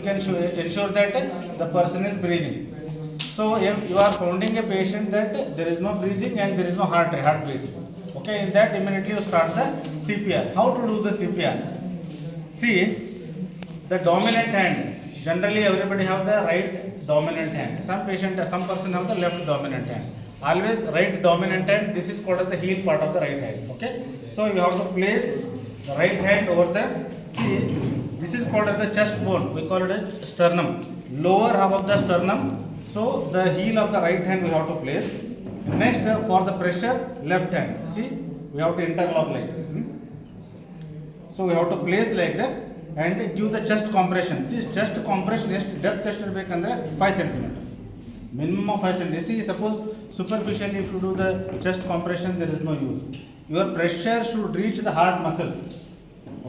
can ensure that the person is breathing. So if you are finding a patient that there is no breathing and there is no heartbeat, okay, in that immediately you start the CPR. How to do the CPR? See, the dominant hand. Generally, everybody have the right dominant hand. Some person have the left dominant hand. Always right dominant hand. This is called as the heel part of the right hand. Okay. So you have to place the right hand over the. See, this is called as the chest bone. We call it as sternum. Lower half of the sternum. So the heel of the right hand we have to place. Next, for the pressure, left hand. See, we have to interlock like this. So we have to place like that and give the chest compression. This chest compression is depth ಎಷ್ಟು ಇರಬೇಕಂದ್ರೆ 5 centimeters. Minimum of 5 centimeters. See, suppose superficially if you do the chest compression, there is no use. Your pressure should reach the heart muscle.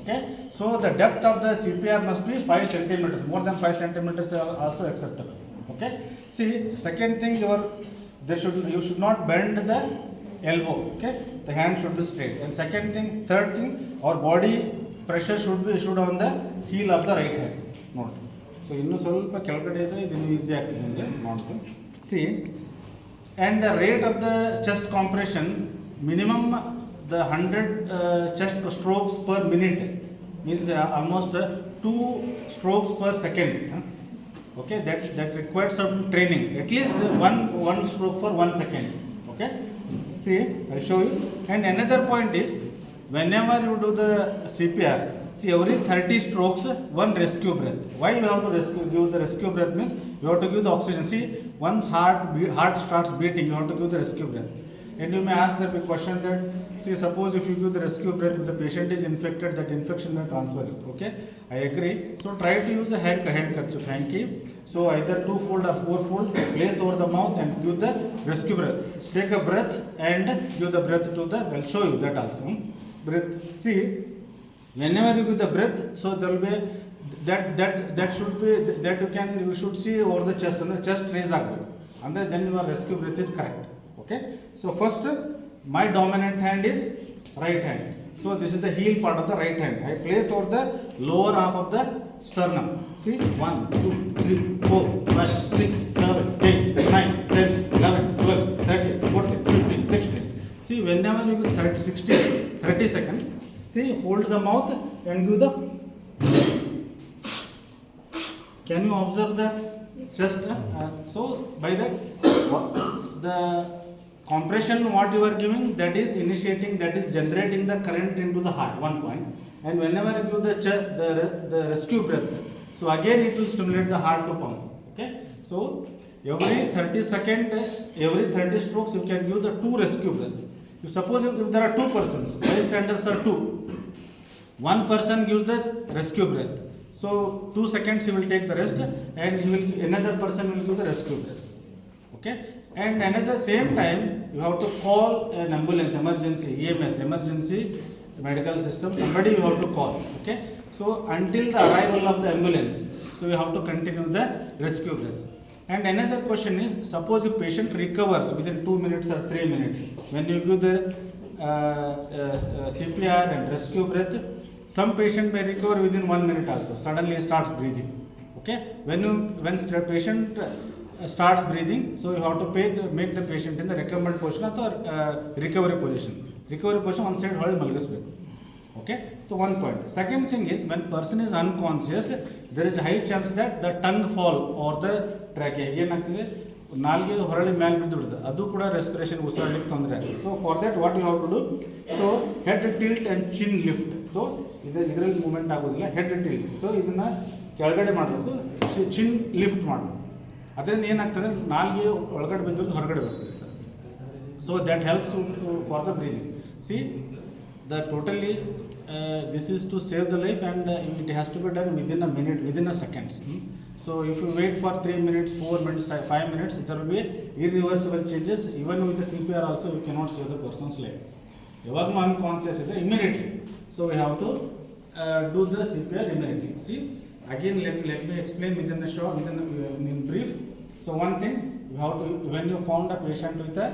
Okay. So the depth of the CPR must be 5 centimeters. More than 5 centimeters also acceptable. Okay. See, second thing, you should not bend the elbow. Okay. The hand should be straight. And second thing, third thing, our body pressure should on the heel of the right hand. Note. So innu ಸ್ವಲ್ಪ ಕೆಳಗಡೆ ಇದೆ, ಇದು easy ಆಗ್ತದೆ ನಿಮಗೆ ನೋಡ್ತೀನಿ. See, and the rate of the chest compression, minimum the 100 chest strokes per minute, means almost 2 strokes per second. Okay, that requires some training. At least one stroke for 1 second. Okay. See, I'll show you. And another point is, whenever you do the CPR, see, every 30 strokes, one rescue breath. Why you have to give the rescue breath means you have to give the oxygen. See, once heart starts beating, you have to give the rescue breath. And you may ask the question that, see, suppose if you give the rescue breath, if the patient is infected, that infection may transfer it. Okay, I agree. So try to use the handkerchief, hanky. So either 2-fold or 4-fold, place over the mouth and give the rescue breath. Take a breath and give the breath to the. I'll show you that also. Breath. See, whenever you give the breath, so there will be that should be that you should see over the chest, and the chest raise up, and then your rescue breath is correct. Okay. So first, my dominant hand is right hand. So this is the heel part of the right hand. I place over the lower half of the sternum. See, 1, 2, 3, 4, 5, 6, 7, 8, 9, 10, 11, 12, 13, 14, 15, 16. See, whenever you give 30 seconds, see, hold the mouth and give the. Can you observe that? Just so by that, the compression what you are giving, that is initiating, that is generating the current into the heart, 1 point. And whenever you give the rescue breaths, so again it will stimulate the heart to pump. Okay. So every 30 strokes you can give the 2 rescue breaths. You suppose if there are 2 persons, bystanders are 2. One person gives the rescue breath. So 2 seconds he will take the rest, and another person will give the rescue breath. Okay. And another same time you have to call an ambulance, emergency, EMS, emergency medical system, somebody you have to call. Okay. So until the arrival of the ambulance, so you have to continue the rescue breath. And another question is, suppose if patient recovers within 2 minutes or 3 minutes, when you give the CPR and rescue breath, some patient may recover within 1 minute also, suddenly starts breathing. Okay. When the patient starts breathing, so you have to make the patient in the recumbent position or recovery position. Recovery position, one side hold malgasbeku. Okay. So 1 point. Second thing is, when person is unconscious, there is a high chance that the tongue fall or the trachea ಏನಾಗ್ತದೆ, ನಾಲ್ಗೆ ಹೊರಳಿ ಮೇಲೆ ಬಿದ್ದು ಬಿಡುತ್ತೆ, ಅದು ಕೂಡ respiration ಉಸಿರಾಡಲಿಕ್ಕೆ ತೊಂದರೆ ಆಗ್ತದೆ. So for that what you have to do, so head tilt and chin lift. So ಇದರಲ್ಲಿ ಮೂವ್ಮೆಂಟ್ ಆಗೋದಿಲ್ಲ, ಹೆಡ್ ಟಿಲ್ಟ್. ಸೊ ಇದನ್ನು ಕೆಳಗಡೆ ಮಾಡಬೇಕು, ಚಿನ್ ಲಿಫ್ಟ್ ಮಾಡಬೇಕು. ಅದರಿಂದ ಏನಾಗ್ತದೆ, ನಾಲ್ಗೆ ಒಳಗಡೆ ಬಿದ್ದು ಹೊರಗಡೆ ಬರ್ತದೆ. So that helps for the breathing. C, the totally this is to save the life, and it has to be done within a minute, within a seconds. So if you wait for 3 minutes, 4 minutes, 5 minutes, there will be irreversible changes. Even with the CPR also you cannot save the person's life. Yavaglu unconscious is immediately, so we have to do the CPR immediately. See, again let me explain within in brief. So one thing, you have to, when you found a patient with a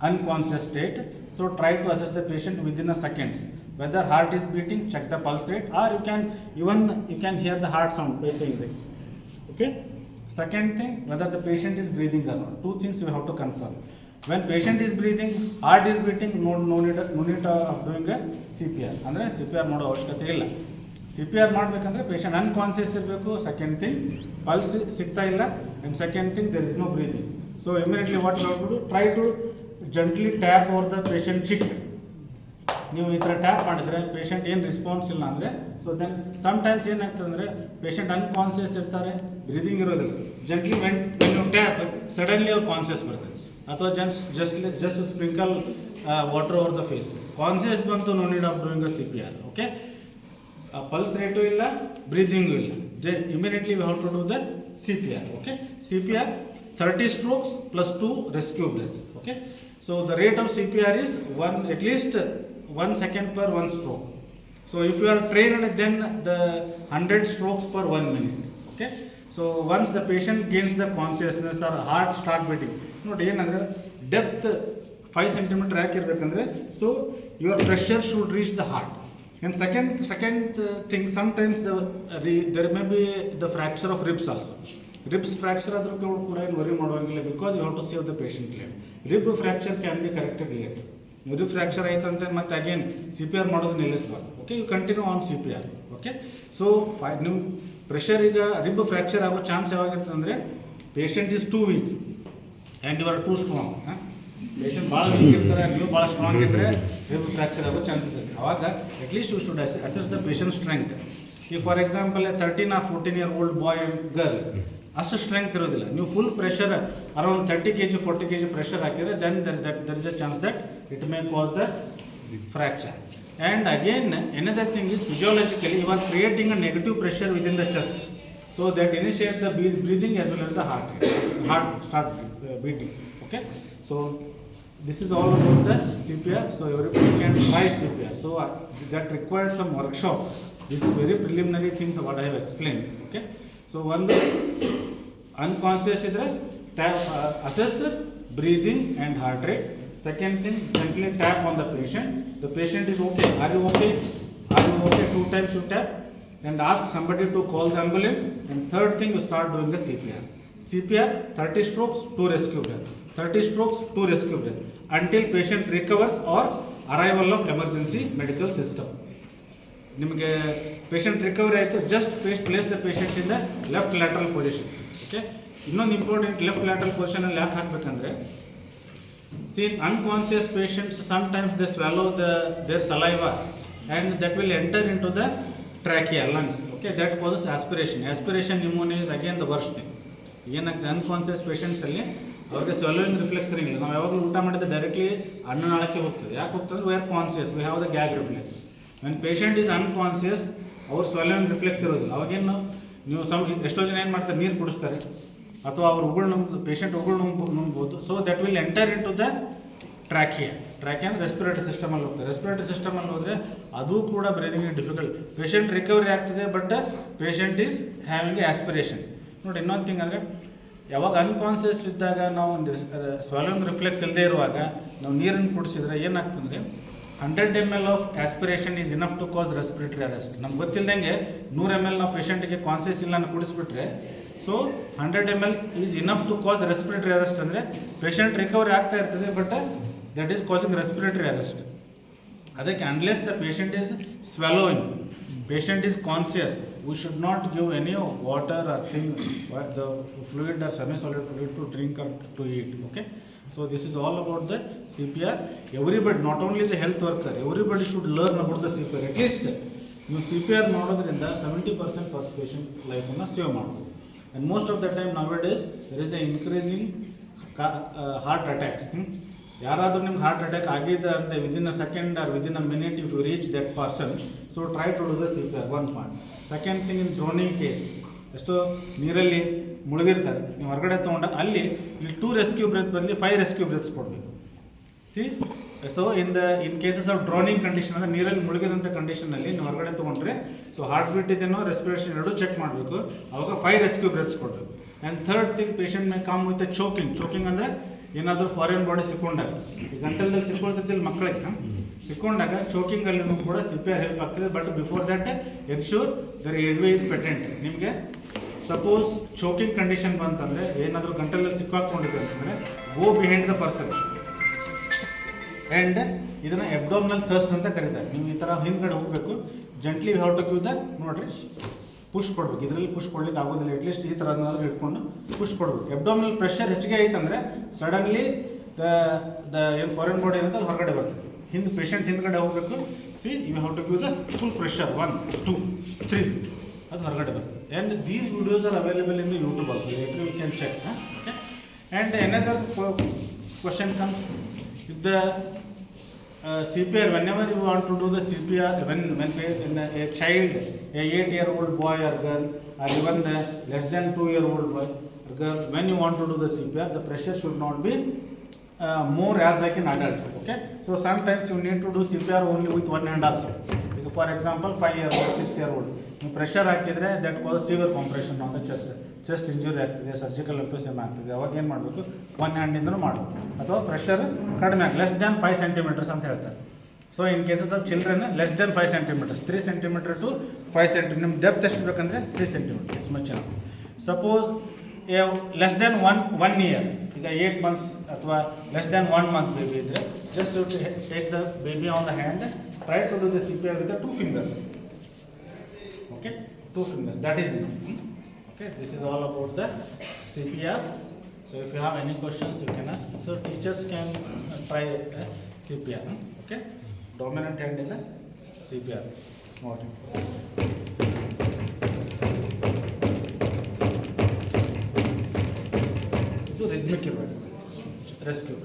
unconscious state, so try to assess the patient within a seconds. Whether heart is beating, check the pulse rate, or you can hear the heart sound by saying this. Okay. Second thing, whether the patient is breathing or not. Two things we have to confirm. When patient is breathing, heart is beating, no need of doing a CPR. ಅಂದರೆ CPR ಮಾಡೋ ಅವಶ್ಯಕತೆ ಇಲ್ಲ. CPR ಮಾಡಬೇಕಂದ್ರೆ patient unconscious ಇರಬೇಕು. Second thing, pulse ಸಿಗ್ತಾ ಇಲ್ಲ. And second thing, there is no breathing. So immediately what you have to do, try to gently tap over the patient cheek. ನೀವು ಈ ಥರ ಟ್ಯಾಪ್ ಮಾಡಿದರೆ ಪೇಷಂಟ್ ಏನು ರೆಸ್ಪಾನ್ಸ್ ಇಲ್ಲ ಅಂದರೆ, ಸೊ ದೆನ್ ಸಮ್ಟೈಮ್ಸ್ ಏನಾಗ್ತದೆ ಅಂದರೆ ಪೇಷಂಟ್ ಅನ್ಕಾನ್ಸಿಯಸ್ ಇರ್ತಾರೆ, ಬ್ರೀದಿಂಗ್ ಇರೋದಿಲ್ಲ. Gently when you tap, suddenly ಅವ್ರು ಕಾನ್ಸಿಯಸ್ ಬರ್ತಾರೆ. ಅಥವಾ just sprinkle water over the face. Conscious ಬಂತು, no need of doing a CPR. Okay, pulse rate ಇಲ್ಲ, ಬ್ರೀದಿಂಗು ಇಲ್ಲ. Immediately we have to do the CPR. Okay, CPR 30 strokes plus 2 rescue breaths. Okay, so the rate of CPR is at least 1 second per 1 stroke. So if you are trained, then the 100 strokes per 1 minute. Okay, so once the patient gains the consciousness or heart start beating, ನೋಡಿ ಏನಂದ್ರೆ depth 5 cm ಹಾಕಿರ್ಬೇಕಂದ್ರೆ, so your pressure should reach the heart. And second thing, sometimes there may be the fracture of ribs also. Ribs fracture ಆದರೂ ಕೂಡ ಏನು worry ಮಾಡುವಂಗಿಲ್ಲ, because you have to save the patient life. Rib fracture can be corrected later. Rib fracture ಆಯ್ತಂತೆ ಮತ್ತೆ again CPR ಮಾಡೋದು ನಿಲ್ಲಿಸಬಾರ್ದು. Okay, you continue on CPR. Okay, so ನಿಮ್ಮ pressure ಈಗ ರಿಬ್ ಫ್ರ್ಯಾಕ್ಚರ್ ಆಗೋ ಚಾನ್ಸ್ ಯಾವಾಗಿರ್ತದೆ ಅಂದರೆ, patient is too weak and you are too strong. Patient ಭಾಳ ವೀಕ್ ಇರ್ತಾರೆ, ನೀವು ಭಾಳ ಸ್ಟ್ರಾಂಗ್ ಇದ್ದರೆ ರಿಬ್ ಫ್ರ್ಯಾಕ್ಚರ್ ಆಗೋ ಚಾನ್ಸಸ್ ಇದೆ. ಆವಾಗ at least you should assess the patient strength. ಈ for example 13 or 14 year old boy and girl, ಅಷ್ಟು ಸ್ಟ್ರೆಂತ್ ಇರೋದಿಲ್ಲ. ನೀವು full pressure around 30 kg 40 kg pressure ಹಾಕಿದರೆ then there is a chance that it may cause the fracture. And again another thing is, physiologically you are creating a negative pressure within the chest, so that initiate the breathing as well as the heart start beating. Okay, so this is all about the CPR. So everybody can try CPR. So that required some workshop. This is very preliminary things what I have explained. Okay, so one unconscious idre tap, assess breathing and heart rate. Second thing, gently tap on the patient. The patient is okay. Are you okay? Are you okay? 2 times you tap and ask somebody to call the ambulance. And third thing, you start doing the CPR. CPR 30 strokes, 2 rescue breaths. 30 strokes, 2 rescue breaths until patient recovers or arrival of emergency medical system. ನಿಮಗೆ patient recovery ಆಯಿತು, just place the patient in the left lateral position. Okay, ಇನ್ನೊಂದು important, left lateral ಪೊಸಿಷನಲ್ಲಿ ಯಾಕೆ ಹಾಕಬೇಕಂದ್ರೆ, see unconscious patients sometimes they swallow their saliva and that will enter into the trachea lungs. Okay, that causes aspiration. Aspiration pneumonia is again the worst thing. ಏನಾಗ್ತದೆ unconscious ಪೇಷಂಟ್ಸಲ್ಲಿ ಅವ್ರಿಗೆ swallowing reflex ಇರಂಗಿಲ್ಲ. ನಾವು ಯಾವಾಗಲೂ ಊಟ ಮಾಡಿದ್ರೆ directly ಅನ್ನನಾಳಕ್ಕೆ ಹೋಗ್ತದೆ. ಯಾಕೆ ಹೋಗ್ತದೆ? We are conscious, we have the ಗ್ಯಾಗ್ reflex. When patient is unconscious, ಅವ್ರು ಸ್ವೆಲ್ಲೋಯಿಂಗ್ ರಿಫ್ಲೆಕ್ಸ್ ಇರೋದಿಲ್ಲ. ಅವಾಗೇನು ನೀವು ಎಷ್ಟೋ ಜನ ಏನು ಮಾಡ್ತಾರೆ, ನೀರು ಕುಡಿಸ್ತಾರೆ ಅಥವಾ ಅವ್ರು ಪೇಷಂಟ್ ಉಗುಳು ನುಂಗ್ಬೋದು. So that will enter into the trachea. Trachea ಅಂದರೆ ರೆಸ್ಪಿರೇಟರಿ ಸಿಸ್ಟಮಲ್ಲಿ ಹೋಗ್ತದೆ. ರೆಸ್ಪಿರೇಟರಿ ಸಿಸ್ಟಮಲ್ಲಿ ಹೋದರೆ ಅದು ಕೂಡ ಬ್ರೀದಿಂಗ್ ಡಿಫಿಕಲ್ಟ್. ಪೇಷಂಟ್ ರಿಕವರಿ ಆಗ್ತದೆ, but patient is having a aspiration. ನೋಡಿ, ಇನ್ನೊಂದು ಥಿಂಗ್ ಅಂದರೆ, ಯಾವಾಗ ಅನ್ಕಾನ್ಸಿಯಸ್ ಇದ್ದಾಗ ನಾವು ಸ್ವಾಲೋಯಿಂಗ್ ರಿಫ್ಲೆಕ್ಸ್ ಇಲ್ಲದೆ ಇರುವಾಗ ನಾವು ನೀರನ್ನು ಕುಡಿಸಿದ್ರೆ ಏನಾಗ್ತಂದರೆ 100 ml of aspiration is enough to cause respiratory arrest. ನಮ್ಗೆ ಗೊತ್ತಿಲ್ಲದಂಗೆ 100 ml ನಾವು ಪೇಷಂಟಿಗೆ ಕಾನ್ಸಿಯಸ್ ಇಲ್ಲ ಕುಡಿಸ್ಬಿಟ್ರೆ, so 100 ml is enough to cause respiratory arrest. ಅಂದರೆ ಪೇಷಂಟ್ ರಿಕವರಿ ಆಗ್ತಾ ಇರ್ತದೆ, but that is causing respiratory arrest. ಅದಕ್ಕೆ unless the patient is swallowing, patient is conscious, we should not give any water or thing, the fluid or semi-solid fluid to drink or to eat. Okay, so this is all about the CPR. Everybody, not only the health worker, everybody should learn about the CPR. At least you CPR ಮಾಡೋದ್ರಿಂದ 70% per patient life ಅನ್ನು save ಮಾಡ್ಬೋದು. And most of the time nowadays there is a increasing heart attacks. ಯಾರಾದರೂ ನಿಮ್ಗೆ heart attack ಆಗಿದೆ ಅಂತ within a second or within a minute if you reach that person, so try to do the CPR. One point. Second thing, in drowning case, ಎಷ್ಟೋ ನೀರಲ್ಲಿ ಮುಳುಗಿರ್ತಾರೆ, ನೀವು ಹೊರಗಡೆ ತೊಗೊಂಡಾಗ ಅಲ್ಲಿ 2 ರೆಸ್ಕ್ಯೂ ಬ್ರೆತ್ ಬದಲಿ 5 ರೆಸ್ಕ್ಯೂ ಬ್ರೆತ್ಸ್ ಕೊಡಬೇಕು. See, so in cases of drowning condition ಅಂದರೆ ನೀರಲ್ಲಿ ಮುಳುಗಿದಂಥ ಕಂಡೀಷನಲ್ಲಿ ನೀವು ಹೊರಗಡೆ ತೊಗೊಂಡ್ರೆ, ಸೊ ಹಾರ್ಟ್ ಬೀಟ್ ಇದೆನೋ ರೆಸ್ಪಿರೇಷನ್ ಎರಡೂ ಚೆಕ್ ಮಾಡಬೇಕು. ಅವಾಗ 5 ರೆಸ್ಕ್ಯೂ ಬ್ರೆತ್ಸ್ ಕೊಡಬೇಕು. And third thing, patient may come with a choking ಅಂದರೆ ಏನಾದರೂ ಫಾರಿನ್ ಬಾಡಿ ಸಿಕ್ಕೊಂಡಾಗ, ಈ ಗಂಟಲದಲ್ಲಿ ಸಿಕ್ಕೊಳ್ತಿದ್ದಿಲ್ಲ ಮಕ್ಕಳಿಗೆ, ಸಿಕ್ಕೊಂಡಾಗ ಚೋಕಿಂಗಲ್ಲಿ ಕೂಡ CPR ಹೆಲ್ಪ್ ಆಗ್ತದೆ. But before that ensure there airway is patent. ನಿಮಗೆ ಸಪೋಸ್ ಚೋಕಿಂಗ್ ಕಂಡೀಷನ್ ಬಂತಂದರೆ ಏನಾದರೂ ಗಂಟಲಲ್ಲಿ ಸಿಕ್ಕಾಕೊಂಡಿದೆ ಅಂತಂದರೆ go behind the person and ಇದನ್ನು ಎಬ್ಡೋಮಿನಲ್ ಥರ್ಸ್ಟ್ ಅಂತ ಕರೀತಾರೆ. ನೀವು ಈ ಥರ ಹಿಂದ್ಗಡೆ ಹೋಗಬೇಕು, gently how to give the ನೋಡಿರಿ ಪುಷ್ ಕೊಡ್ಬೇಕು. ಇದರಲ್ಲಿ ಪುಷ್ ಕೊಡ್ಲಿಕ್ಕೆ ಆಗೋದಿಲ್ಲ, ಅಟ್ಲೀಸ್ಟ್ ಈ ಥರ ಏನಾದರೂ ಹಿಡ್ಕೊಂಡು ಪುಷ್ ಕೊಡ್ಬೇಕು. ಎಬ್ಡೋಮಿನಲ್ ಪ್ರೆಷರ್ ಹೆಚ್ಚಿಗೆ ಆಯ್ತಂದರೆ ಸಡನ್ಲಿ ದ ಏನು ಫಾರಿನ್ ಬಾಡಿ ಇರುತ್ತೆ ಅದು ಹೊರಗಡೆ ಬರ್ತದೆ. ಹಿಂದೆ ಪೇಷಂಟ್ ಹಿಂದ್ಗಡೆ ಹೋಗಬೇಕು. See you how to give the full pressure 1 2 3 ಅದು ಹೊರಗಡೆ ಬರ್ತದೆ. And these videos are available in the YouTube also, later you can check. Okay, and another question comes with the CPR. Whenever you want to do the CPR, when a child, a 8-year-old boy or girl, or even the less than 2-year-old boy or girl, when you want to do the CPR, the pressure should not be more as like in adults. Okay, so sometimes you need to do CPR only with one hand also. For example, 5-year-old, 6-year-old, ನೀವು pressure ಹಾಕಿದರೆ that causes severe compression on the chest injury ಆಗ್ತದೆ, surgical emphysema ಆಗ್ತದೆ. ಅವಾಗ ಏನು ಮಾಡಬೇಕು, one ಹ್ಯಾಂಡಿಂದನೂ ಮಾಡಬೇಕು. ಅಥವಾ pressure ಕಡಿಮೆ ಆಗಿ ಲೆಸ್ ದ್ಯಾನ್ 5 centimeters ಅಂತ ಹೇಳ್ತಾರೆ. So in cases of children less than 5 centimeters, 3 centimeter to 5 centimeter. ನಿಮ್ಮ ಡೆಪ್ತ್ ಎಷ್ಟು ಬೇಕಂದರೆ 3 centimeter is much. Suppose less than 1 year, ಈಗ 8 months ಅಥವಾ ಲೆಸ್ ದ್ಯಾನ್ 1 month ಬೇಬಿ ಇದ್ದರೆ just take the baby on the hand, try to do the CPR with the 2 fingers. Okay, 2 fingers, that is it. Okay, this is all about the CPR. So if you have any questions you can ask. So teachers can try CPR. Okay, dominant hand in the CPR. ಇದು rhythmic ಇರಬೇಕು, rescue.